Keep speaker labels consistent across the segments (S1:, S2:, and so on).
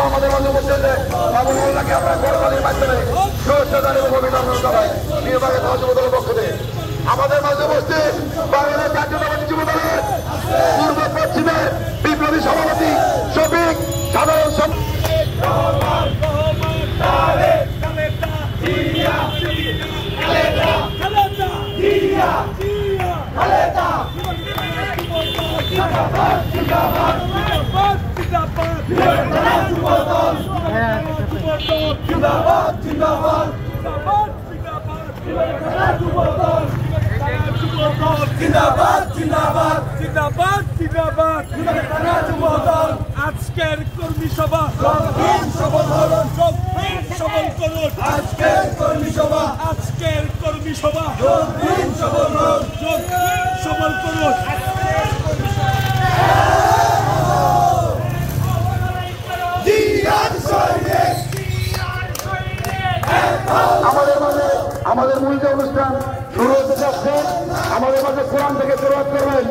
S1: আমাদের মধ্যে বলতেছে বাবুল্লাহকে আমরা কোরবানির মাধ্যমে নির্বাহী সহযোগিতার পক্ষ থেকে আমাদের মাঝে উপস্থিত বাংলাদেশ জাতীয়তাবাদী যুব দলের পূর্ব পশ্চিমের বিপ্লবী সভাপতি শফিক সাধারণ
S2: আজকের কর্মী সভা সবল করুন আজকের কর্মী সভা সবল করুন
S1: আমাদের মূল যে অনুষ্ঠান শুরু হতে যাচ্ছে আমাদের মাঝে কোরআন থেকে শুরুয়াত করবেন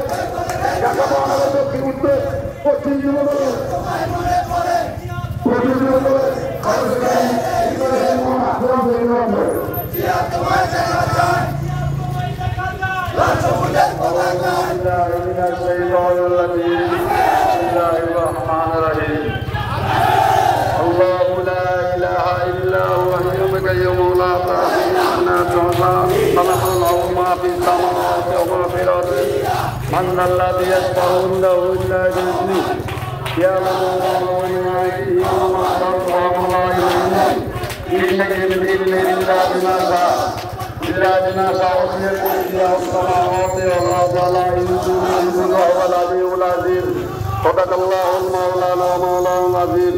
S1: আমাদের দক্ষিণ উত্তর পশ্চিম যুবদল الله لا إله إلا هو حي القيوم لا تأخذه خلق له ما في السماوات وما في الأرض من ذا الذي يشفع عنده إلا بإذنه يعلم ما بين أيديهم وما خلفهم ولا يحيطون بشيء من علمه إلا بما شاء وسع كرسيه السماوات والأرض ولا يؤوده حفظهما وهو العلي العظيم صدق الله المولانا مولانا العظيم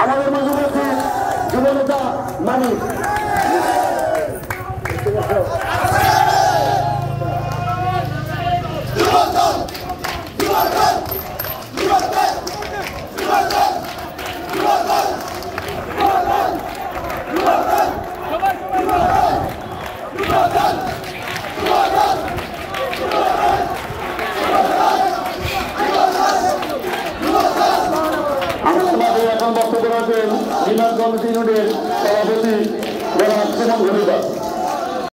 S1: আমাদের মাঝে রয়েছে যুবনেতা মানিক এখন বক্তব্য রাখবেন বিমান কমিটি ইউনিটের সভাপতি সুমন ঘনিবা।